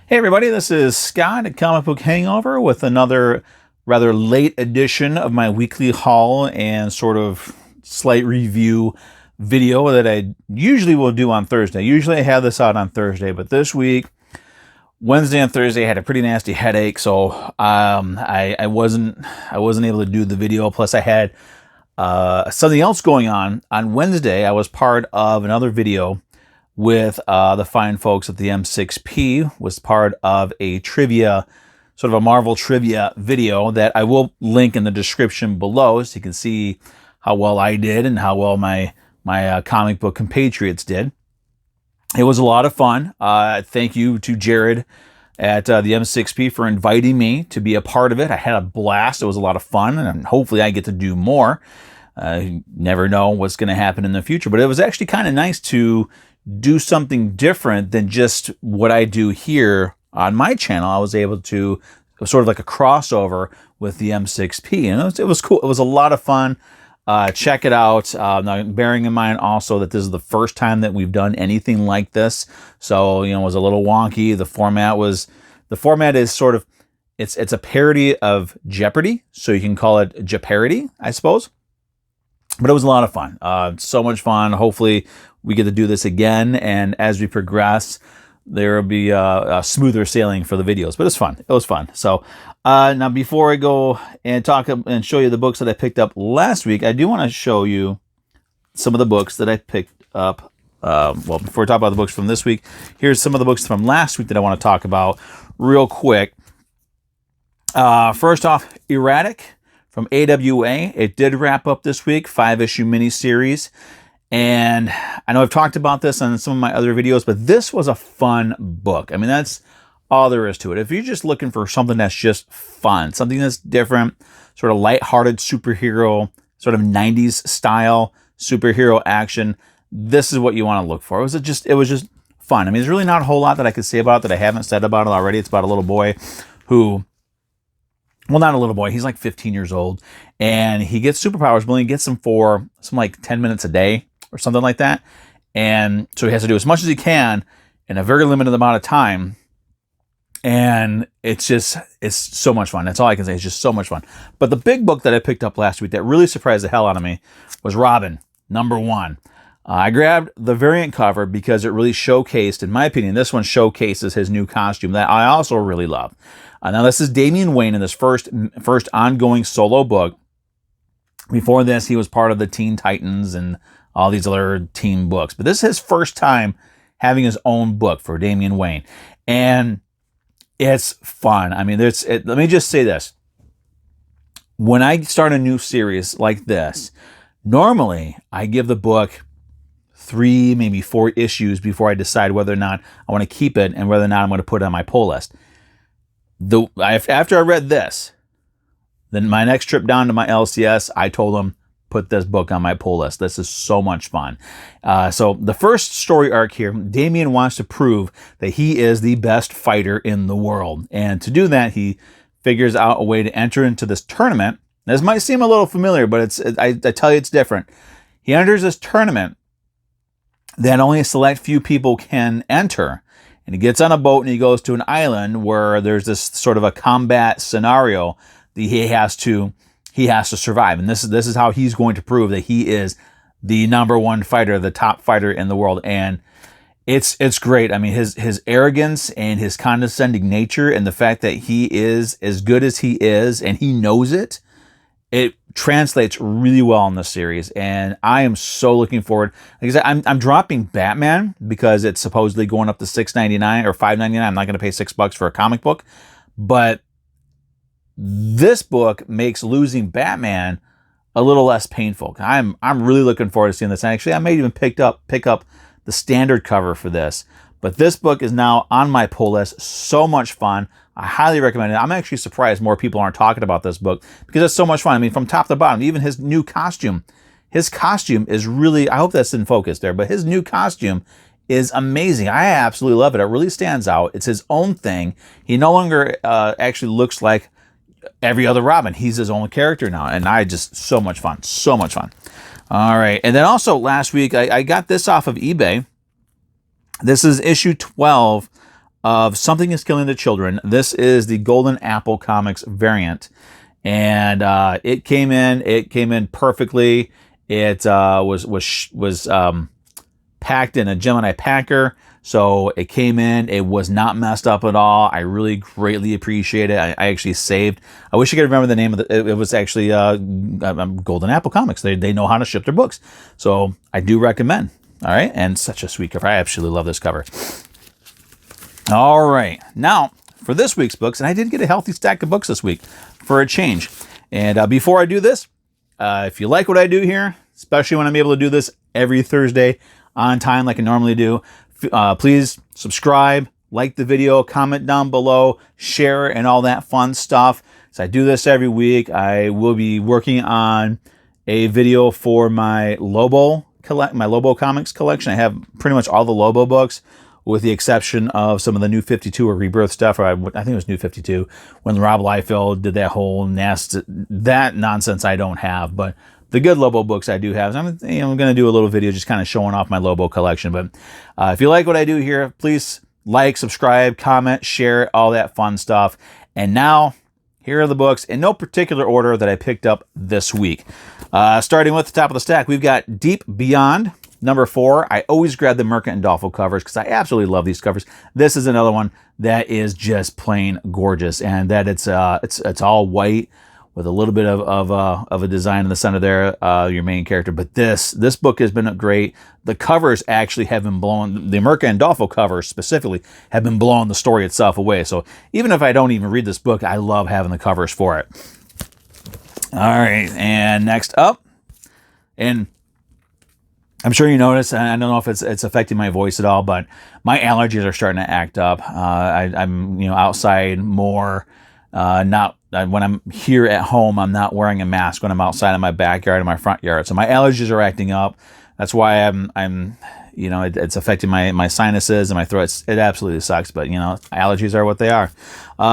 Hey everybody, this is Scott at Comic Book Hangover with another rather late edition of my weekly haul and sort of slight review video that I usually will do on Thursday. Usually I have this out on Thursday, but this week, Wednesday and Thursday, I had a pretty nasty headache, so I wasn't able to do the video. Plus I had something else going on. On Wednesday, I was part of another video with the fine folks at the M6P, was part of a trivia, sort of a Marvel trivia video that I will link in the description below so you can see how well I did and how well my comic book compatriots did. It was a lot of fun. Thank you to Jared at the M6P for inviting me to be a part of it. I had a blast. It was a lot of fun, and hopefully I get to do more. You never know what's going to happen in the future, but it was actually kind of nice to do something different than just what I do here on my channel. I was able to sort of like a crossover with the M6P, and it was cool. It was a lot of fun. Check it out. Now, bearing in mind also that this is the first time that we've done anything like this, so it was a little wonky. The format is sort of it's a parody of Jeopardy, so you can call it Jeopardy, I suppose. But it was a lot of fun. So much fun. Hopefully we get to do this again, and as we progress, there will be a smoother sailing for the videos. But it's fun. It was fun. So now, before I go and talk and show you the books that I picked up last week, I do want to show you some of the books that I picked up. Well, before we talk about the books from this week, here's some of the books from last week that I want to talk about real quick. First off, Erratic from AWA. It did wrap up this week, 5-issue miniseries. And I know I've talked about this on some of my other videos, but this was a fun book. I mean, that's all there is to it. If you're just looking for something that's just fun, something that's different, sort of lighthearted superhero, sort of 90s style superhero action, this is what you want to look for. It was just fun. I mean, there's really not a whole lot that I could say about it that I haven't said about it already. It's about a little boy who, well, not a little boy, he's like 15 years old, and he gets superpowers, but he gets them for some like 10 minutes a day or something like that. And so he has to do as much as he can in a very limited amount of time. And it's so much fun. That's all I can say. It's just so much fun. But the big book that I picked up last week that really surprised the hell out of me was Robin, #1. I grabbed the variant cover because it really showcased, in my opinion, this one showcases his new costume that I also really love. Now, this is Damian Wayne in this first ongoing solo book. Before this, he was part of the Teen Titans and all these other team books. But this is his first time having his own book for Damian Wayne. And it's fun. I mean, let me just say this. When I start a new series like this, normally I give the book 3, maybe 4 issues before I decide whether or not I want to keep it and whether or not I'm going to put it on my pull list. After I read this, then my next trip down to my LCS, I told them, put this book on my pull list. This is so much fun. So the first story arc here, Damian wants to prove that he is the best fighter in the world. And to do that, he figures out a way to enter into this tournament. This might seem a little familiar, but I tell you it's different. He enters this tournament that only a select few people can enter. And he gets on a boat and he goes to an island where there's this sort of a combat scenario that he has to survive. And this is how he's going to prove that he is the #1 fighter, the top fighter in the world. And it's great. I mean, his arrogance and his condescending nature and the fact that he is as good as he is and he knows it, it translates really well in this series. And I am so looking forward. Like I said, I'm dropping Batman because it's supposedly going up to $6.99 or $5.99. I'm not going to pay $6 for a comic book, but this book makes losing Batman a little less painful. I'm really looking forward to seeing this. And actually, I may even pick up the standard cover for this. But this book is now on my pull list. So much fun. I highly recommend it. I'm actually surprised more people aren't talking about this book because it's so much fun. I mean, from top to bottom, even his new costume. His costume is really, I hope that's in focus there, but his new costume is amazing. I absolutely love it. It really stands out. It's his own thing. He no longer actually looks like every other Robin. He's his own character now, and so much fun. So much fun. All right. And then also last week, I got this off of eBay. This is issue 12 of Something is Killing the Children. This is the Golden Apple Comics variant. And it came in perfectly. It was packed in a Gemini packer. So it came in, it was not messed up at all. I really greatly appreciate it. I actually saved. I wish I could remember the name of it. It was actually Golden Apple Comics. They know how to ship their books. So I do recommend. All right. And such a sweet cover. I absolutely love this cover. All right. Now, for this week's books, and I did get a healthy stack of books this week for a change. And before I do this, if you like what I do here, especially when I'm able to do this every Thursday on time like I normally do, please subscribe, like the video, comment down below, share, and all that fun stuff. So I do this every week. I will be working on a video for my Lobo Comics collection. I have pretty much all the Lobo books, with the exception of some of the New 52 or Rebirth stuff. Or I think it was New 52 when Rob Liefeld did that whole that nonsense. I don't have, but the good Lobo books I do have. So I'm going to do a little video just kind of showing off my Lobo collection. But if you like what I do here, please like, subscribe, comment, share, all that fun stuff. And now, here are the books in no particular order that I picked up this week. Starting with the top of the stack, we've got Deep Beyond, number 4. I always grab the Merca and Dolfo covers because I absolutely love these covers. This is another one that is just plain gorgeous, and that it's all white with a little bit of a design in the center there, your main character. But this book has been great. The covers actually have been blowing, the Merca and Dolfo covers specifically have been blowing the story itself away. So even if I don't even read this book, I love having the covers for it. All right, and next up, and I'm sure you noticed, and I don't know if it's affecting my voice at all, but my allergies are starting to act up. I'm outside more. When I'm here at home, I'm not wearing a mask when I'm outside in my backyard and my front yard. So my allergies are acting up. That's why it's affecting my sinuses and my throat. It absolutely sucks, but allergies are what they are.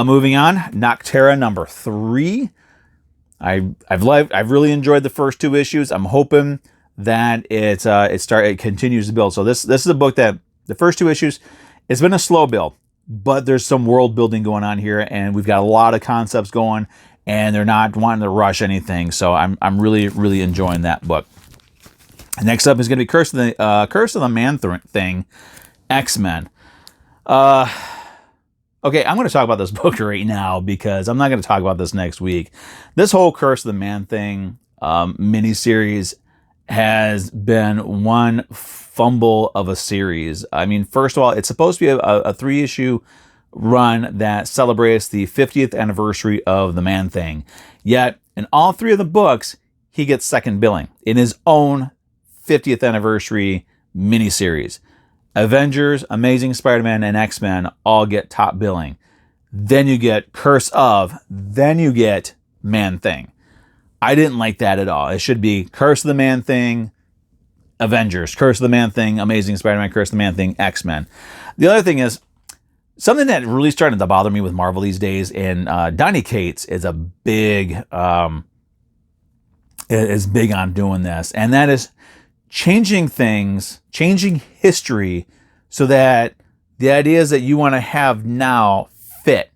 Moving on, Noctera number 3. I've really enjoyed the first 2 issues. I'm hoping that it continues to build. So this is a book that the first 2 issues, it's been a slow build, but there's some world building going on here, and we've got a lot of concepts going, and they're not wanting to rush anything. So I'm really, really enjoying that book. Next up is going to be Curse of the Man-Thing, X-Men. Okay, I'm going to talk about this book right now because I'm not going to talk about this next week. This whole Curse of the Man-Thing miniseries has been one fumble of a series. I mean, first of all, it's supposed to be a 3-issue run that celebrates the 50th anniversary of the Man-Thing. Yet, in all 3 of the books, he gets second billing in his own 50th anniversary miniseries. Avengers, Amazing Spider-Man, and X-Men all get top billing. Then you get Curse of, then you get Man-Thing. I didn't like that at all. It should be Curse of the Man-Thing, Avengers, Curse of the Man-Thing, Amazing Spider-Man, Curse of the Man-Thing, X-Men. The other thing is, something that really started to bother me with Marvel these days, and Donny Cates is big on doing this, and that is changing things, changing history so that the ideas that you want to have now fit.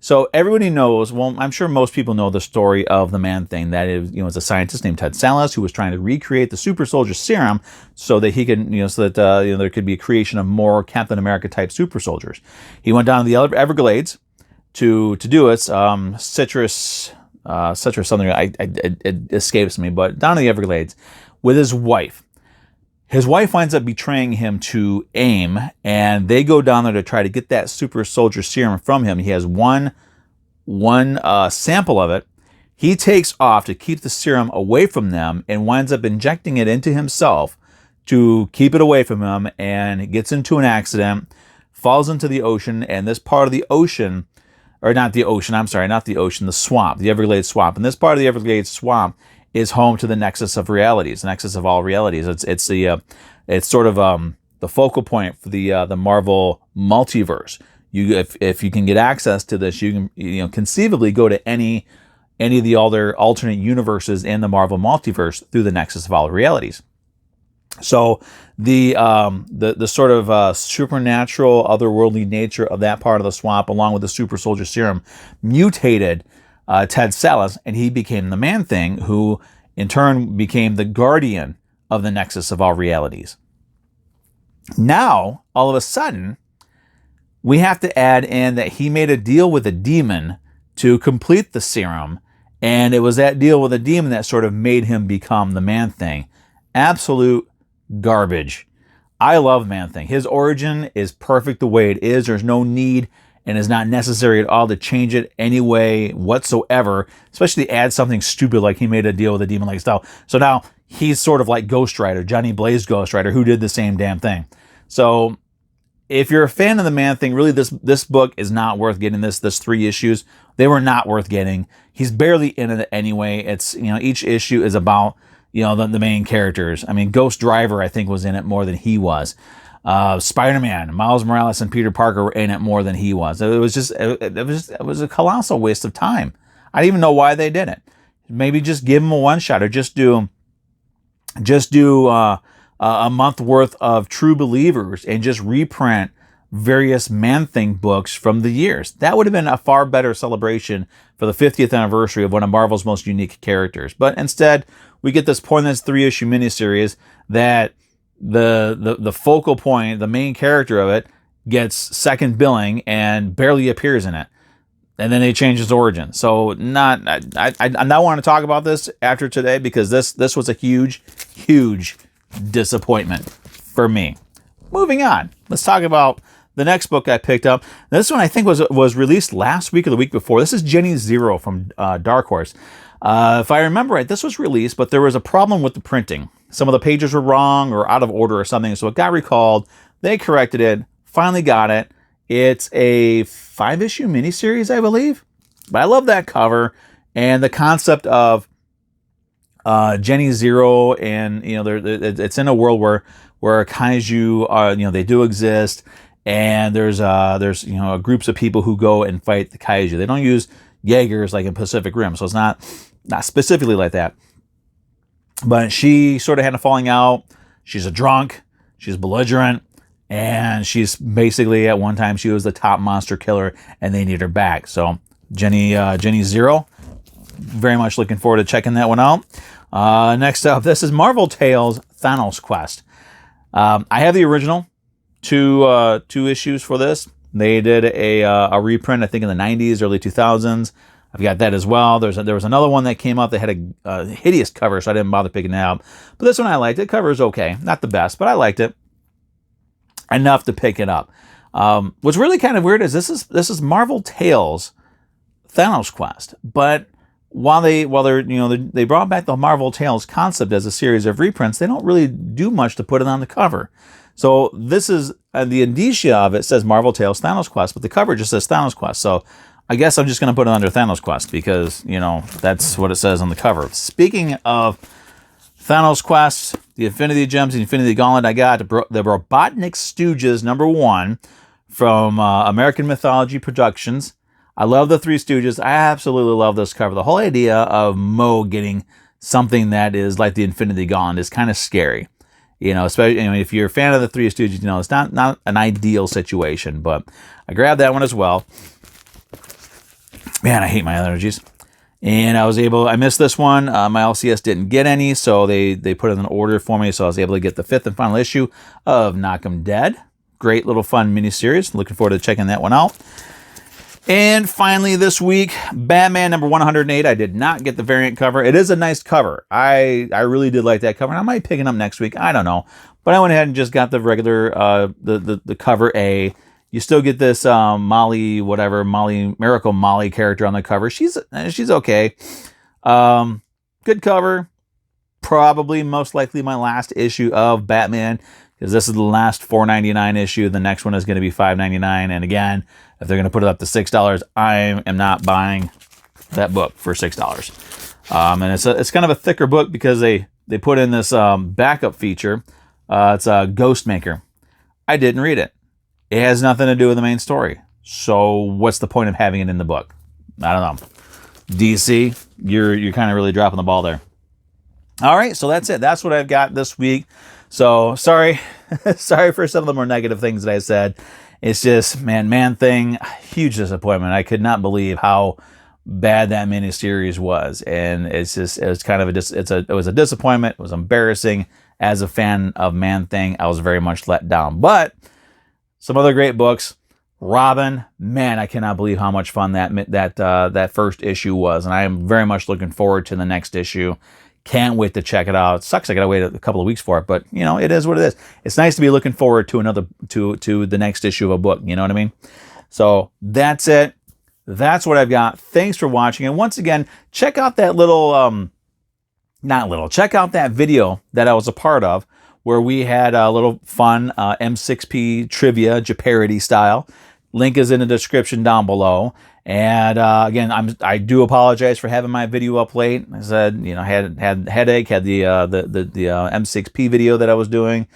So everybody knows, well, I'm sure most people know the story of the Man-Thing. That is, it's a scientist named Ted Sallis who was trying to recreate the super soldier serum so that he could, so that there could be a creation of more Captain America type super soldiers. He went down to the Everglades to do it. Citrus something. It escapes me, but down to the Everglades with his wife. His wife winds up betraying him to AIM, and they go down there to try to get that super soldier serum from him. He has one sample of it. He takes off to keep the serum away from them and winds up injecting it into himself to keep it away from him, and gets into an accident, falls into the ocean, and this part of the ocean, or not the ocean, the swamp, the Everglades swamp. And this part of the Everglades swamp is home to the nexus of realities, the nexus of all realities. It's sort of the focal point for the Marvel multiverse. If you can get access to this, you can conceivably go to any of the other alternate universes in the Marvel multiverse through the nexus of all realities. So the sort of supernatural, otherworldly nature of that part of the swamp, along with the super soldier serum, mutated Ted Sallis, and he became the Man-Thing, who in turn became the guardian of the nexus of all realities. Now, all of a sudden, we have to add in that he made a deal with a demon to complete the serum, and it was that deal with a demon that sort of made him become the Man-Thing. Absolute garbage. I love Man-Thing. His origin is perfect the way it is. There's no need and is not necessary at all to change it any way whatsoever, especially add something stupid like he made a deal with a demon like style. So now he's sort of like Ghost Rider, Johnny Blaze Ghost Rider, who did the same damn thing. So if you're a fan of the Man-Thing, really this book is not worth getting. This 3 issues, they were not worth getting. He's barely in it anyway. It's, each issue is about, the main characters. I mean, Ghost Driver, I think, was in it more than he was. Spider-Man, Miles Morales, and Peter Parker were in it more than he was. It was a colossal waste of time. I don't even know why they did it. Maybe just give him a one shot, or just do a month worth of True Believers and just reprint various Man-Thing books from the years. That would have been a far better celebration for the 50th anniversary of one of Marvel's most unique characters. But instead, we get this pointless 3-issue miniseries that the focal point, the main character of it, gets second billing and barely appears in it. And then they change his origin. So I not want to talk about this after today, because this was a huge, huge disappointment for me. Moving on, let's talk about the next book I picked up. This one I think was released last week or the week before. This is Jenny Zero from Dark Horse. If I remember right, this was released, but there was a problem with the printing. Some of the pages were wrong or out of order or something, so it got recalled. They corrected it, finally got it. It's a 5-issue miniseries, I believe. But I love that cover and the concept of Jenny Zero, and it's in a world where kaiju they do exist, and there's groups of people who go and fight the kaiju. They don't use Jaegers like in Pacific Rim, so it's not specifically like that. But she sort of had a falling out. She's a drunk. She's belligerent. And she's basically, at one time, she was the top monster killer, and they need her back. So Jenny Zero, very much looking forward to checking that one out. Next up, this is Marvel Tales Thanos Quest. I have the original two issues for this. They did a reprint, I think, in the 90s, early 2000s. I've got that as well. There was another one that came out that had a hideous cover, so I didn't bother picking it out. But this one I liked. The cover is okay. Not the best, but I liked it enough to pick it up. What's really kind of weird is this is Marvel Tales Thanos Quest, but while they brought back the Marvel Tales concept as a series of reprints, they don't really do much to put it on the cover. So this is the indicia of it says Marvel Tales Thanos Quest, but the cover just says Thanos Quest. So I guess I'm just going to put it under Thanos Quest because that's what it says on the cover. Speaking of Thanos Quest, the Infinity Gems, the Infinity Gauntlet, I got the Robotnik Stooges #1 from American Mythology Productions. I love the Three Stooges. I absolutely love this cover. The whole idea of Mo getting something that is like the Infinity Gauntlet is kind of scary. Especially if you're a fan of the Three Stooges, it's not an ideal situation. But I grabbed that one as well. Man, I hate my allergies. And I missed this one. My LCS didn't get any, so they put in an order for me, so I was able to get the 5th and final issue of Knock 'em Dead. Great little fun miniseries. Looking forward to checking that one out. And finally this week, Batman #108. I did not get the variant cover. It is a nice cover. I really did like that cover. And I might pick it up next week. I don't know. But I went ahead and just got the regular, the cover A. You still get this Miracle Molly character on the cover. She's okay. Good cover. Probably most likely my last issue of Batman, because this is the last $4.99 issue. The next one is going to be $5.99. And again, if they're going to put it up to $6, I am not buying that book for $6. And it's kind of a thicker book because they put in this backup feature. It's a Ghostmaker. I didn't read it. It has nothing to do with the main story. So what's the point of having it in the book? I don't know. DC, you're kind of really dropping the ball there. All right, so that's it. That's what I've got this week. So sorry, sorry for some of the more negative things that I said. It's just, Man Thing, huge disappointment. I could not believe how bad that miniseries was, and it was kind of it was a disappointment. It was embarrassing. As a fan of Man Thing, I was very much let down. But some other great books. Robin, man, I cannot believe how much fun that first issue was, and I am very much looking forward to the next issue. Can't wait to check it out. It sucks I gotta wait a couple of weeks for it, but you know, it is what it is. It's nice to be looking forward to to the next issue of a book. You know what I mean? So that's it. That's what I've got. Thanks for watching, and once again, check out that check out that video that I was a part of, where we had a little fun M6P trivia, Jeopardy style. Link is in the description down below. And again, I do apologize for having my video up late. I said, you know, had headache, had the M6P video that I was doing,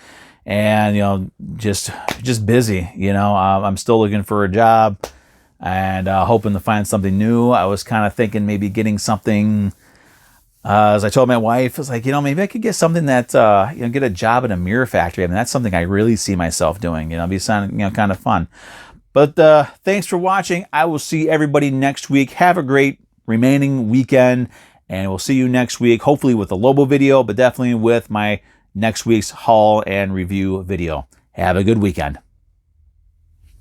and you know, just busy. You know, I'm still looking for a job and hoping to find something new. I was kind of thinking maybe getting something. As I told my wife, I was like, you know, maybe I could get something that, you know, get a job in a mirror factory. I mean, that's something I really see myself doing. You know, it'd be, you know, kind of fun. But thanks for watching. I will see everybody next week. Have a great remaining weekend, and we'll see you next week, hopefully with a Lobo video, but definitely with my next week's haul and review video. Have a good weekend.